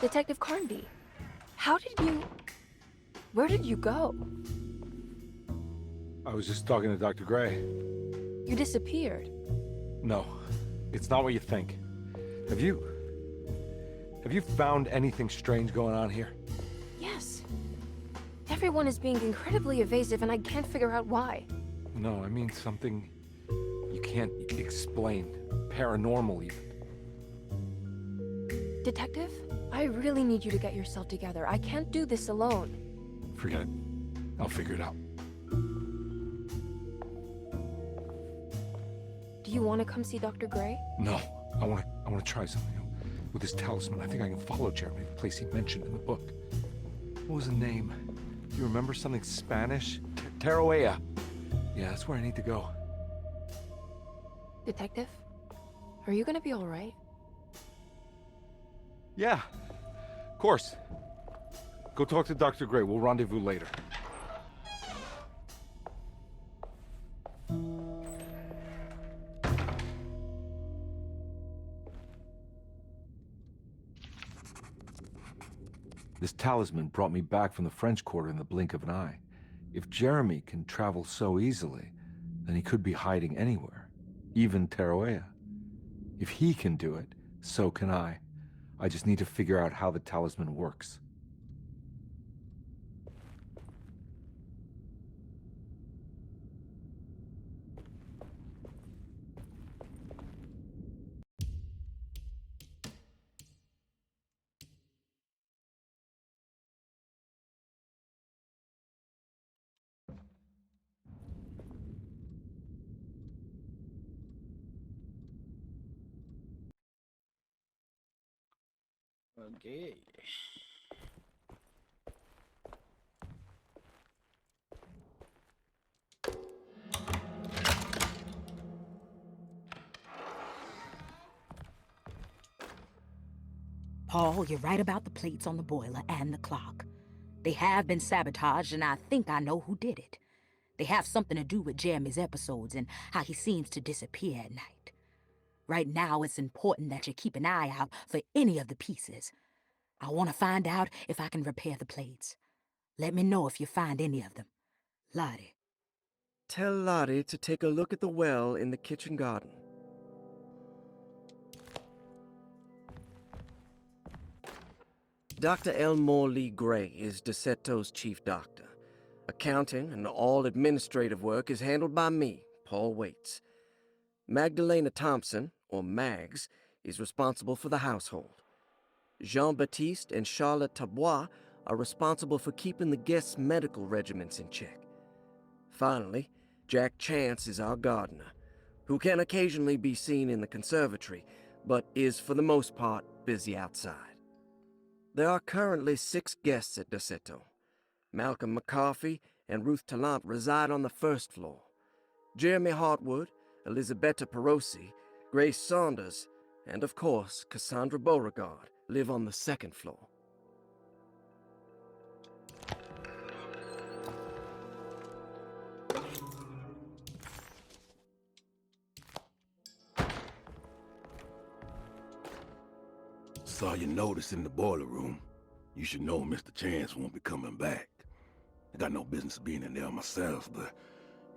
Detective Carnby, where did you go? I was just talking to Dr. Gray. You disappeared. No, it's not what you think. Have you found anything strange going on here? Yes. Everyone is being incredibly evasive and I can't figure out why. No, I mean something you can't explain. Paranormal, even. Detective, I really need you to get yourself together. I can't do this alone. Forget it. I'll figure it out. Do you want to come see Dr. Gray? No, I want to try something. With this talisman, I think I can follow Jeremy to the place he mentioned in the book. What was the name? Do you remember something Spanish? Tarawea. Yeah, that's where I need to go. Detective, are you gonna be all right? Yeah, of course. Go talk to Dr. Gray. We'll rendezvous later. This talisman brought me back from the French Quarter in the blink of an eye. If Jeremy can travel so easily, then he could be hiding anywhere, even Tarawea. If he can do it, so can I. I just need to figure out how the talisman works. Okay. Paul, you're right about the plates on the boiler and the clock. They have been sabotaged, and I think I know who did it. They have something to do with Jeremy's episodes and how he seems to disappear at night. Right now, it's important that you keep an eye out for any of the pieces. I want to find out if I can repair the plates. Let me know if you find any of them. Lottie. Tell Lottie to take a look at the well in the kitchen garden. Dr. Elmore Lee Gray is DeSeto's chief doctor. Accounting and all administrative work is handled by me, Paul Waits. Magdalena Thompson, or Mags, is responsible for the household. Jean-Baptiste and Charlotte Tabois are responsible for keeping the guests' medical regimens in check. Finally, Jack Chance is our gardener, who can occasionally be seen in the conservatory, but is for the most part busy outside. There are currently 6 guests at DeSeto. Malcolm McCarthy and Ruth Tallant reside on the first floor. Jeremy Hartwood, Elisabetta Perosi, Grace Saunders, and of course, Cassandra Beauregard live on the second floor. Saw your notice in the boiler room. You should know Mr. Chance won't be coming back. I got no business being in there myself, but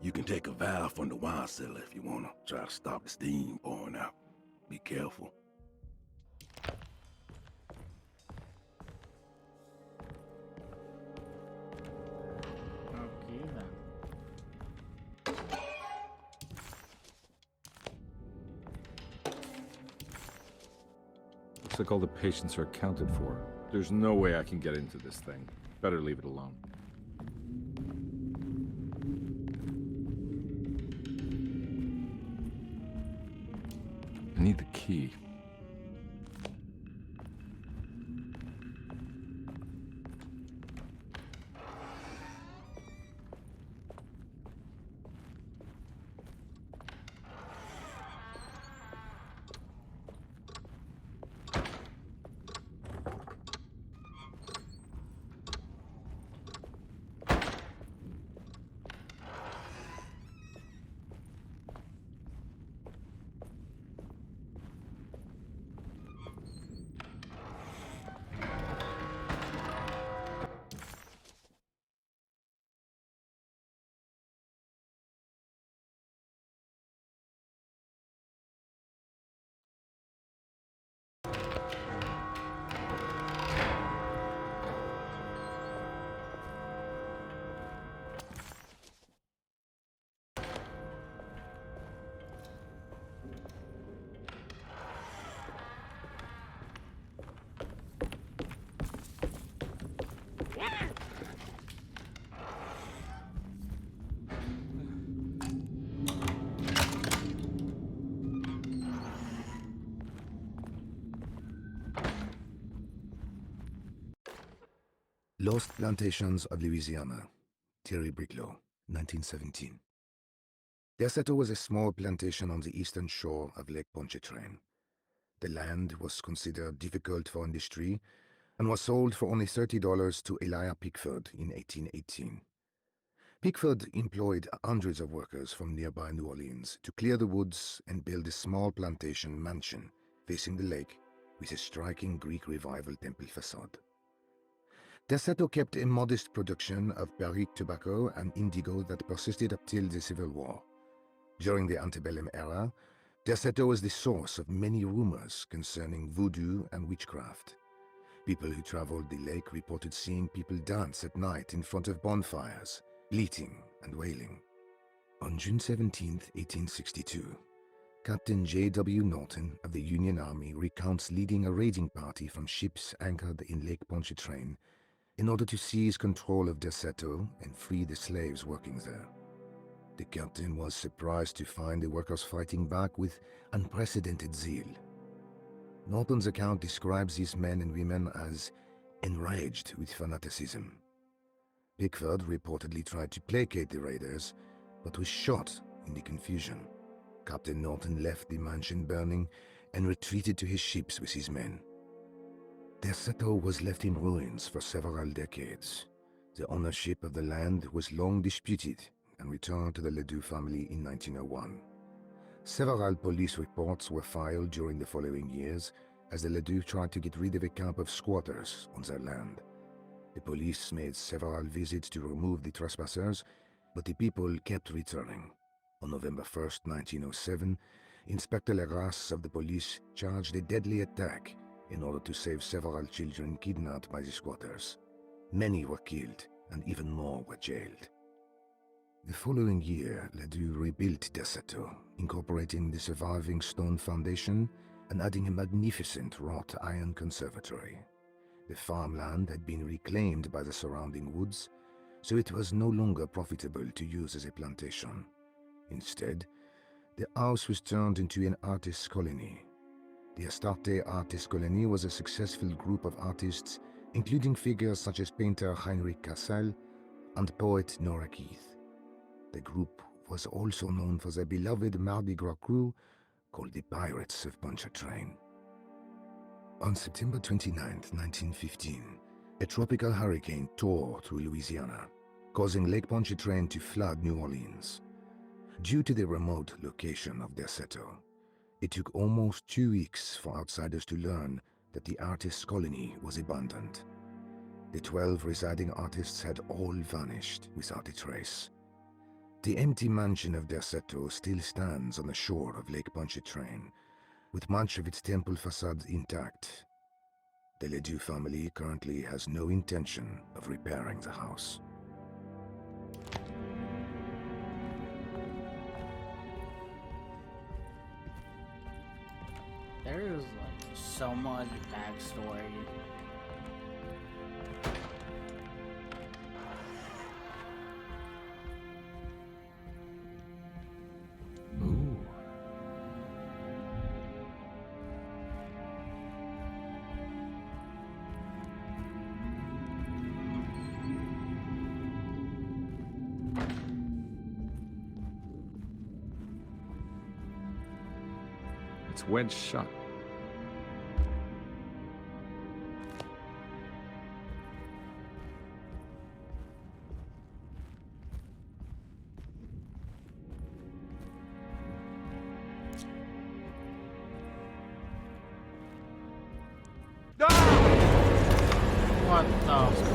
you can take a valve from the wine cellar if you want to try to stop the steam pouring out. Be careful. Okay then. Looks like all the patients are accounted for. There's no way I can get into this thing. Better leave it alone. I need the key. Lost Plantations of Louisiana, Thierry Briclot, 1917. Derceto was a small plantation on the eastern shore of Lake Pontchartrain. The land was considered difficult for industry and was sold for only $30 to Elijah Pickford in 1818. Pickford employed hundreds of workers from nearby New Orleans to clear the woods and build a small plantation mansion facing the lake with a striking Greek Revival temple facade. Derceto kept a modest production of barrique tobacco and indigo that persisted up till the Civil War. During the antebellum era, Derceto was the source of many rumors concerning voodoo and witchcraft. People who traveled the lake reported seeing people dance at night in front of bonfires, bleating and wailing. On June 17, 1862, Captain J.W. Norton of the Union Army recounts leading a raiding party from ships anchored in Lake Pontchartrain in order to seize control of Derceto and free the slaves working there. The captain was surprised to find the workers fighting back with unprecedented zeal. Norton's account describes these men and women as enraged with fanaticism. Pickford reportedly tried to placate the raiders, but was shot in the confusion. Captain Norton left the mansion burning and retreated to his ships with his men. Derceto was left in ruins for several decades. The ownership of the land was long disputed and returned to the Ledoux family in 1901. Several police reports were filed during the following years as the Ledoux tried to get rid of a camp of squatters on their land. The police made several visits to remove the trespassers, but the people kept returning. On November 1st, 1907, Inspector Legras of the police charged a deadly attack in order to save several children kidnapped by the squatters. Many were killed, and even more were jailed. The following year, Ledoux rebuilt Derceto, incorporating the surviving stone foundation and adding a magnificent wrought iron conservatory. The farmland had been reclaimed by the surrounding woods, so it was no longer profitable to use as a plantation. Instead, the house was turned into an artist's colony. The Astarte Artist Colony was a successful group of artists, including figures such as painter Heinrich Cassel and poet Nora Keith. The group was also known for their beloved Mardi Gras crew called the Pirates of Pontchartrain. On September 29, 1915, a tropical hurricane tore through Louisiana, causing Lake Pontchartrain to flood New Orleans. Due to the remote location of Derceto, it took almost 2 weeks for outsiders to learn that the artist's colony was abandoned. The 12 residing artists had all vanished without a trace. The empty mansion of Derceto still stands on the shore of Lake Pontchartrain, with much of its temple facade intact. The Ledoux family currently has no intention of repairing the house. There is like so much backstory. Ooh. It's wedged shut. What the?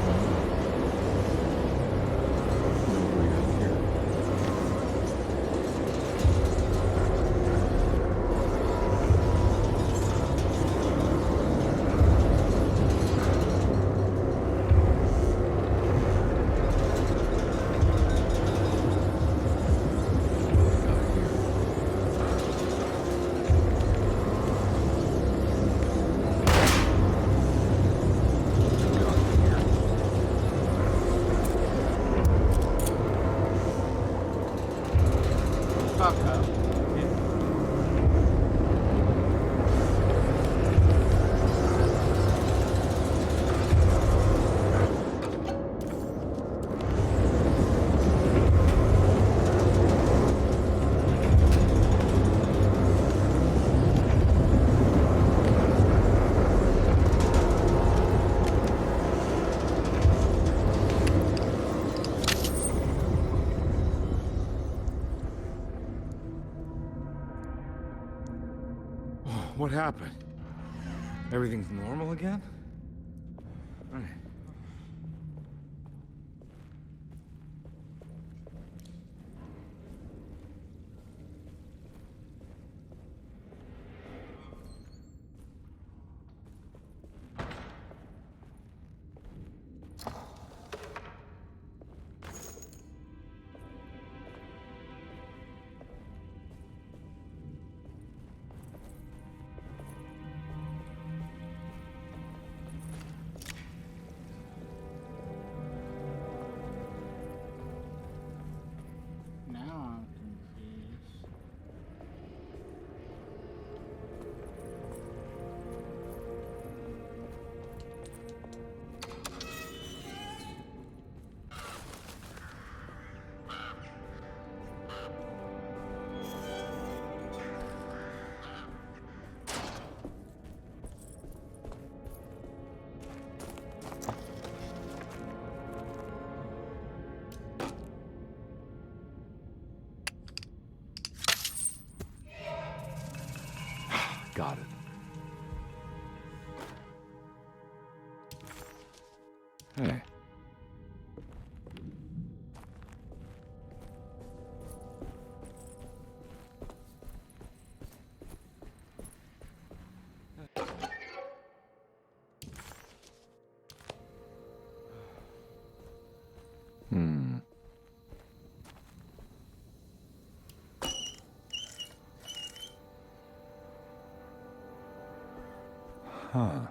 What happened? Everything's normal again? Right. Now I'm confused. Got it. Hey. Hmm. Huh.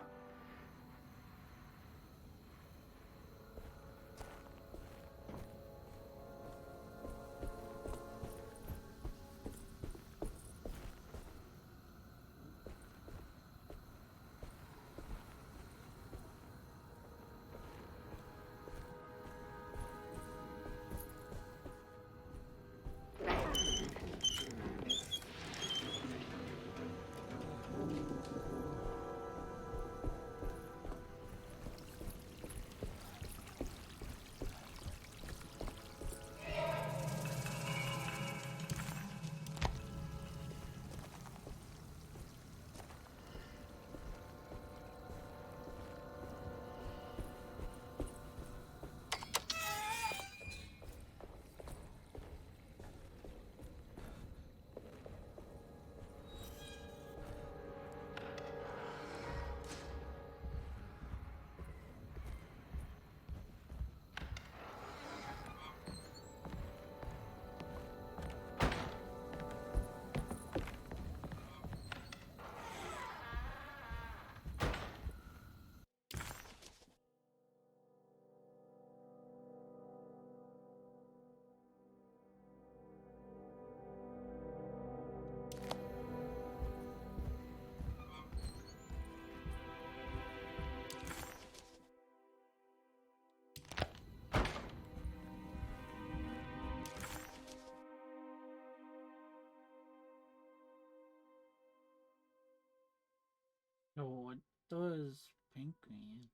So what does pink mean?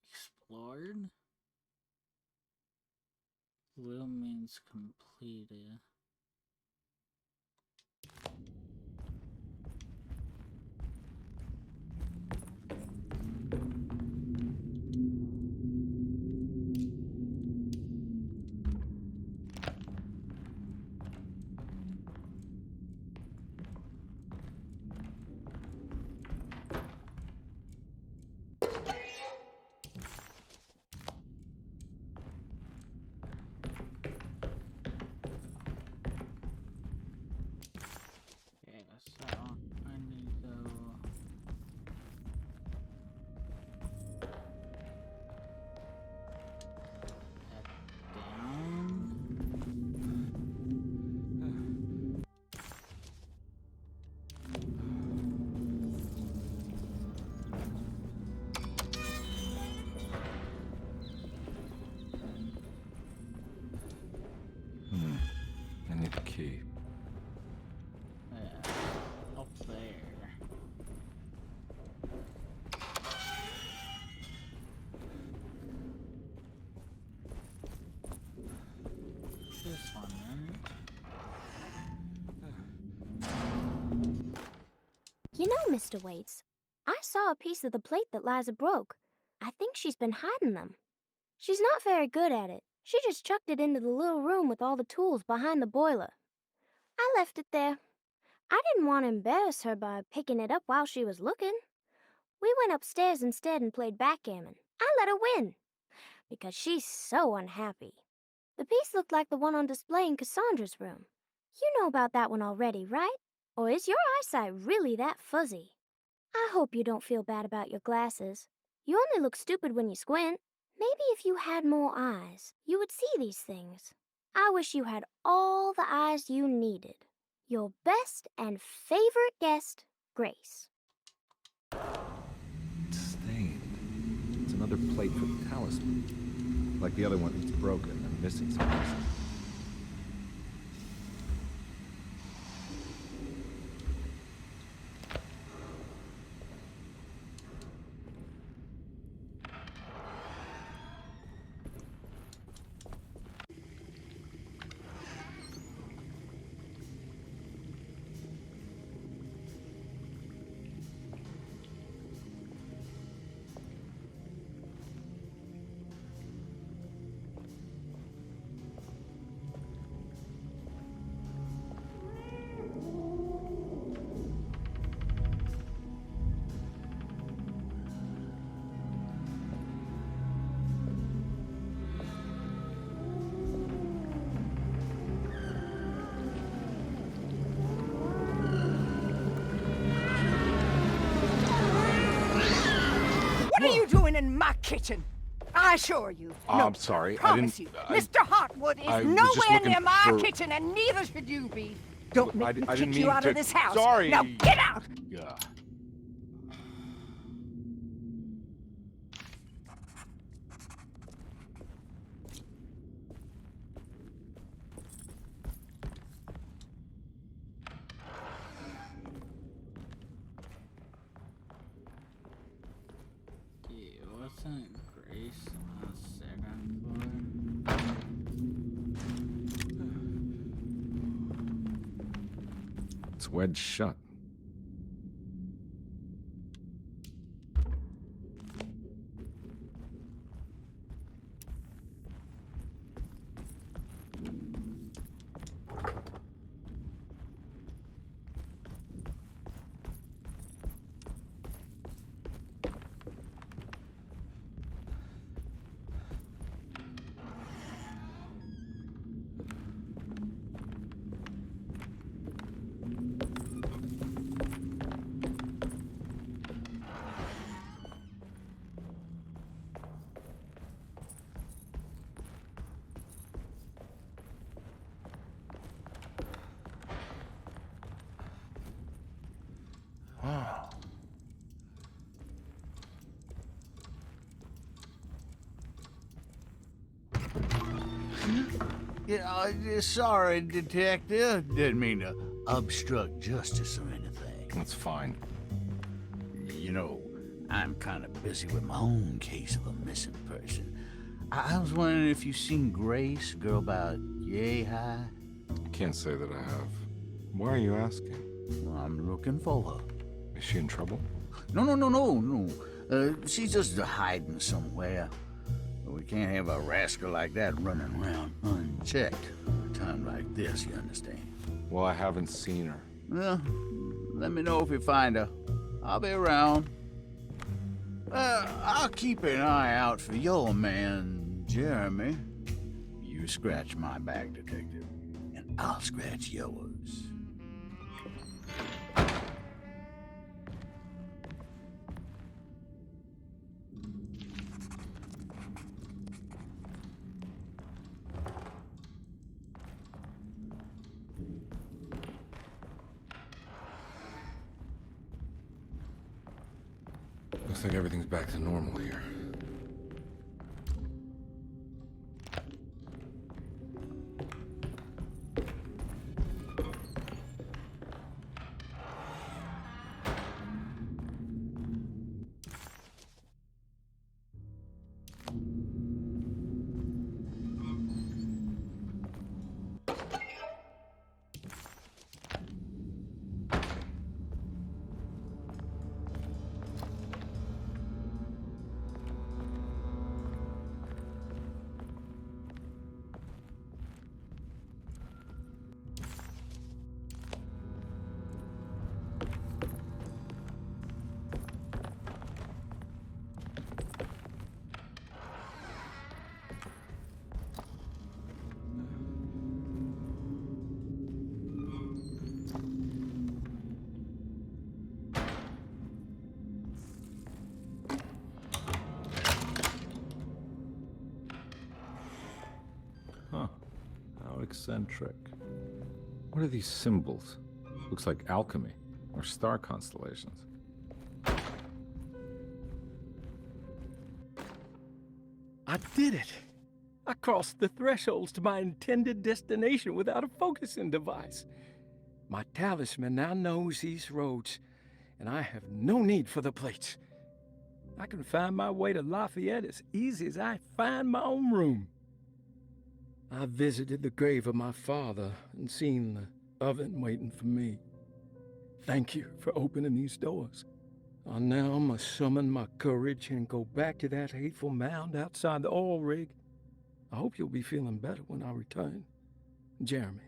Explored? Blue means completed. Yeah, so I need to head down. I need a key. Yeah, up there. This one, right? You know, Mr. Waits, I saw a piece of the plate that Liza broke. I think she's been hiding them. She's not very good at it. She just chucked it into the little room with all the tools behind the boiler. I left it there. I didn't want to embarrass her by picking it up while she was looking. We went upstairs instead and played backgammon. I let her win, because she's so unhappy. The piece looked like the one on display in Cassandra's room. You know about that one already, right? Or is your eyesight really that fuzzy? I hope you don't feel bad about your glasses. You only look stupid when you squint. Maybe if you had more eyes, you would see these things. I wish you had all the eyes you needed. Your best and favorite guest, Grace. It's stained. It's another plate for the talisman. Like the other one, it's broken and missing some pieces. What are you doing in my kitchen? I assure you. No, I'm sorry. I promise didn't. you. Mr. Hotwood is I was just nowhere looking near my for- kitchen, and neither should you be. Don't make me I didn't kick you mean out to. of this house. Sorry. Now get out! Yeah. Yeah, wasn't Grace on a second floor? It's wedged shut. Wow. Yeah, sorry, Detective. Didn't mean to obstruct justice or anything. That's fine. You know, I'm kind of busy with my own case of a missing person. I was wondering if you've seen Grace, girl about yay high. I can't say that I have. Why are you asking? Well, I'm looking for her. Is she in trouble? No. She's just hiding somewhere. We can't have a rascal like that running around unchecked. A time like this, you understand? Well, I haven't seen her. Well, let me know if you find her. I'll be around. I'll keep an eye out for your man, Jeremy. You scratch my back, Detective, and I'll scratch yours. Looks like everything's back to normal here. eccentric. What are these symbols? Looks like alchemy or star constellations. I did it! I crossed the thresholds to my intended destination without a focusing device. My talisman now knows these roads, and I have no need for the plates. I can find my way to Lafayette as easy as I find my own room. I visited the grave of my father and seen the oven waiting for me. Thank you for opening these doors. I now must summon my courage and go back to that hateful mound outside the oil rig. I hope you'll be feeling better when I return. Jeremy.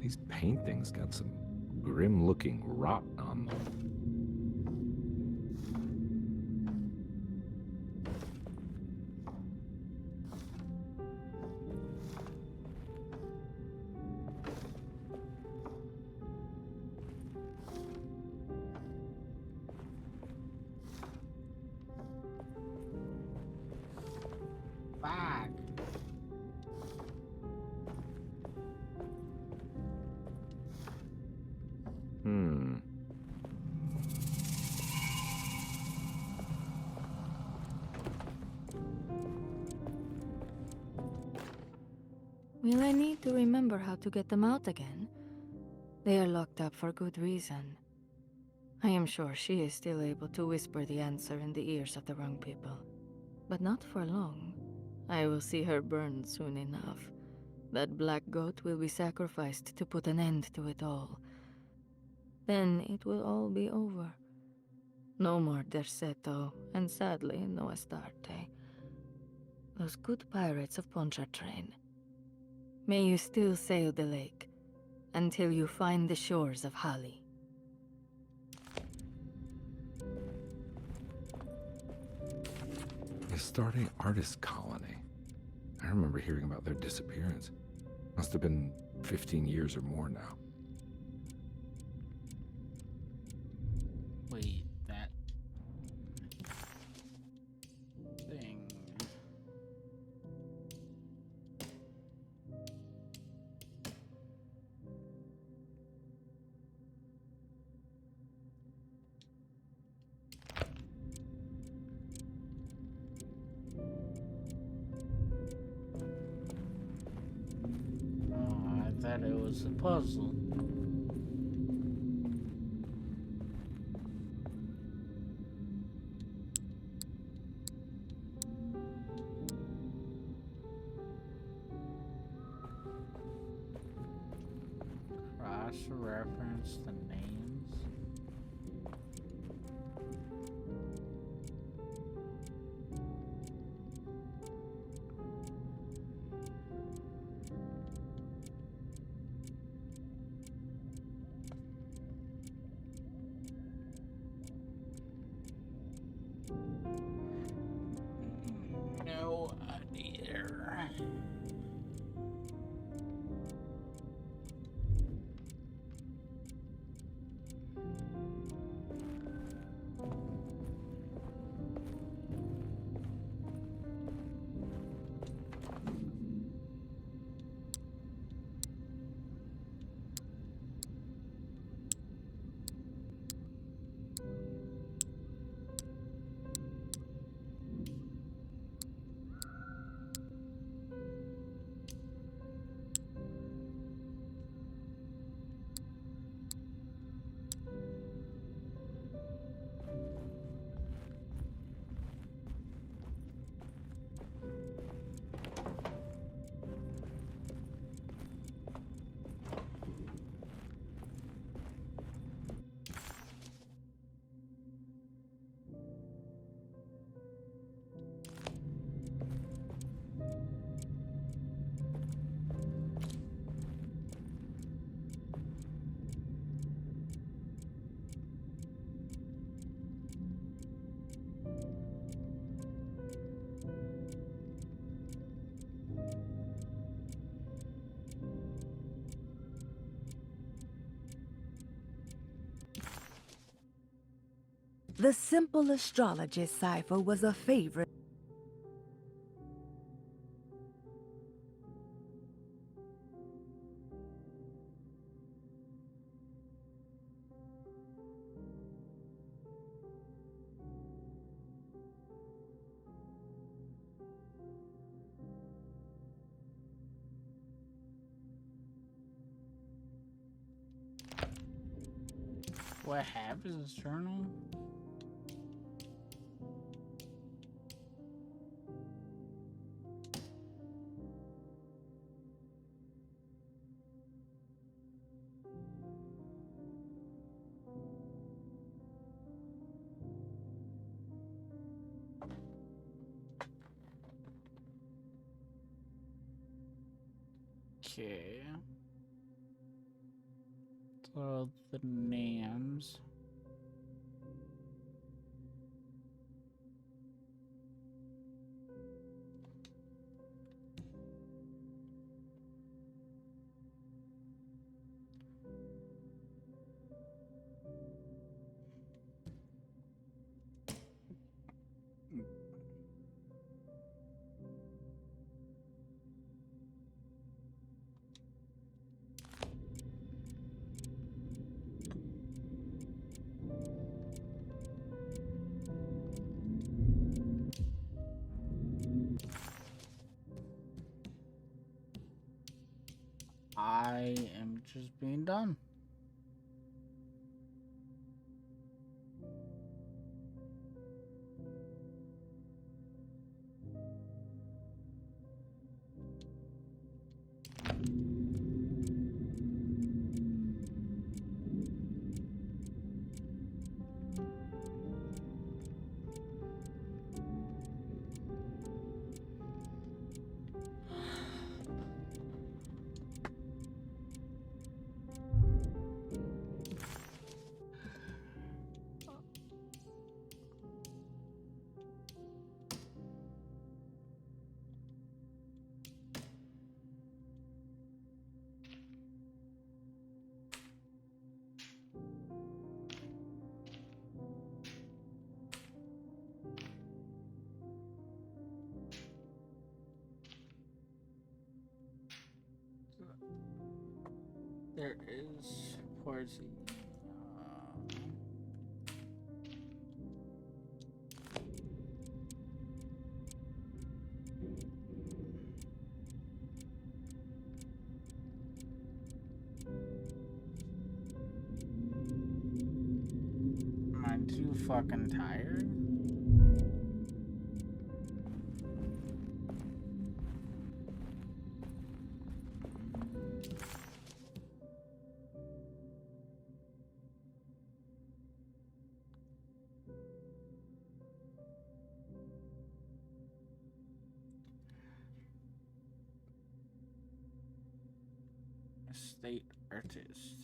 These paintings got some grim-looking rot on them. Fuck. Will I need to remember how to get them out again? They are locked up for good reason. I am sure she is still able to whisper the answer in the ears of the wrong people. But not for long. I will see her burned soon enough. That black goat will be sacrificed to put an end to it all. Then it will all be over. No more Derceto, and sadly, no Astarte. Those good pirates of Pontchartrain. May you still sail the lake, until you find the shores of Hali. The Astarte Artist Colony. I remember hearing about their disappearance. Must have been 15 years or more now. Wait, that thing. Oh, I thought it was a puzzle. Cross-reference the names. No idea. The simple astrology cipher was a favorite. What happens, journal? Okay. So the names. I am just being done. There is Portsy. Am I too fucking tired? Estate artist.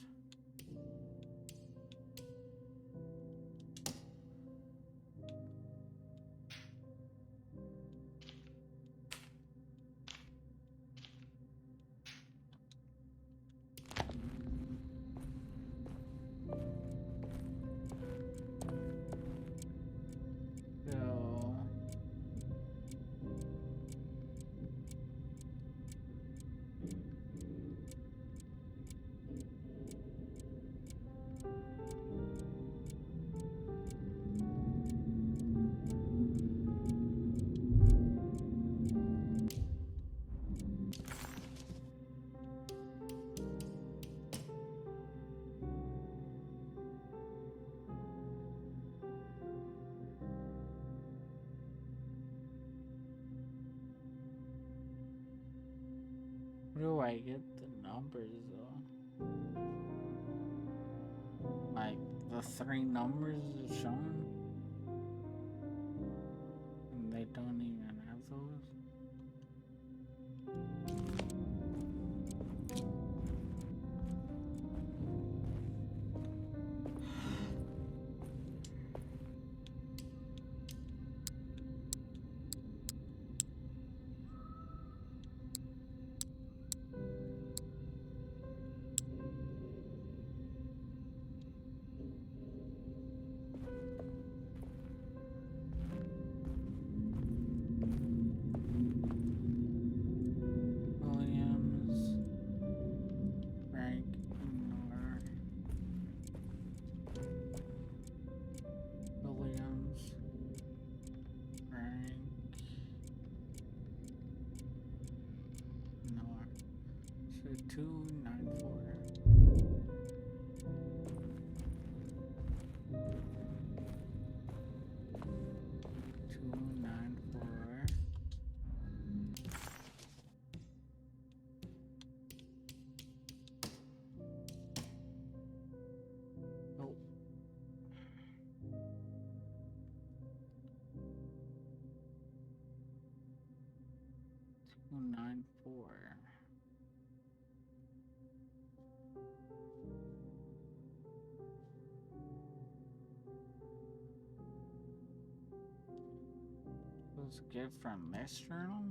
So where do I get the numbers though? Like the three numbers are shown, and they don't even have those. was a gift from this journal?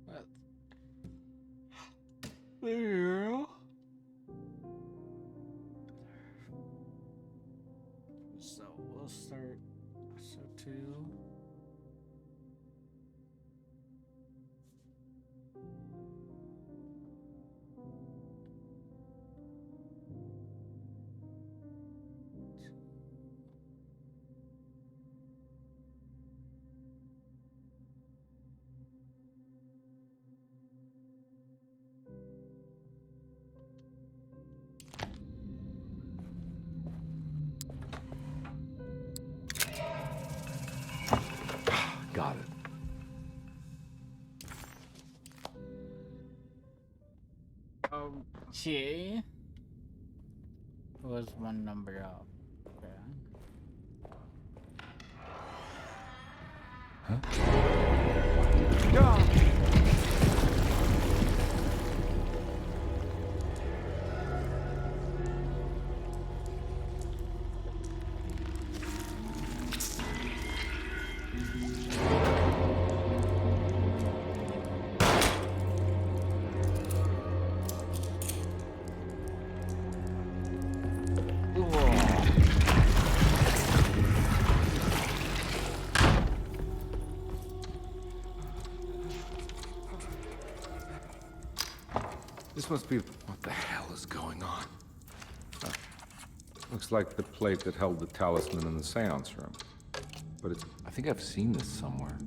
What? Yeah. So we'll start episode 2. Got it. Okay. Was one number up. Okay. This must be... What the hell is going on? Looks like the plate that held the talisman in the seance room. But it's... I think I've seen this somewhere.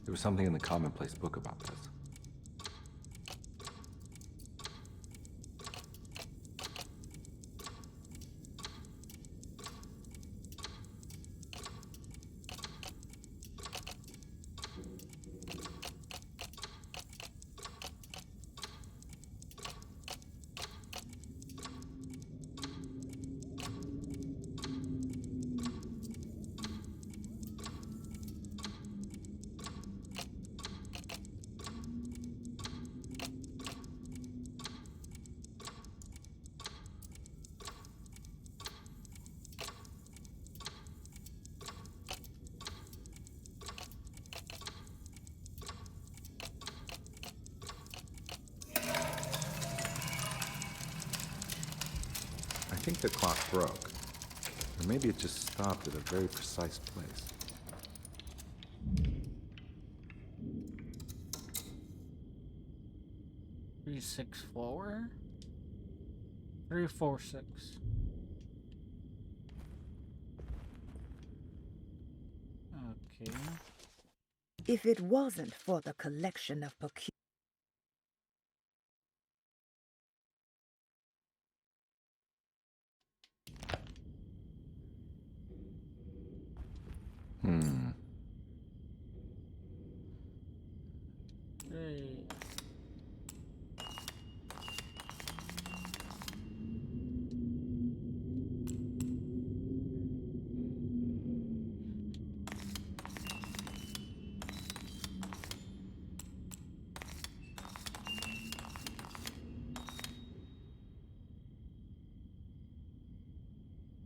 There was something in the commonplace book about this. I think the clock broke. Or maybe it just stopped at a very precise place. Three, 6, 4? 3, 4, 6. Okay. If it wasn't for the collection of peculiar... Hey.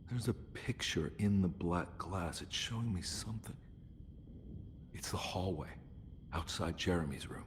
There's a picture in the black glass. It's showing me something. It's the hallway outside Jeremy's room.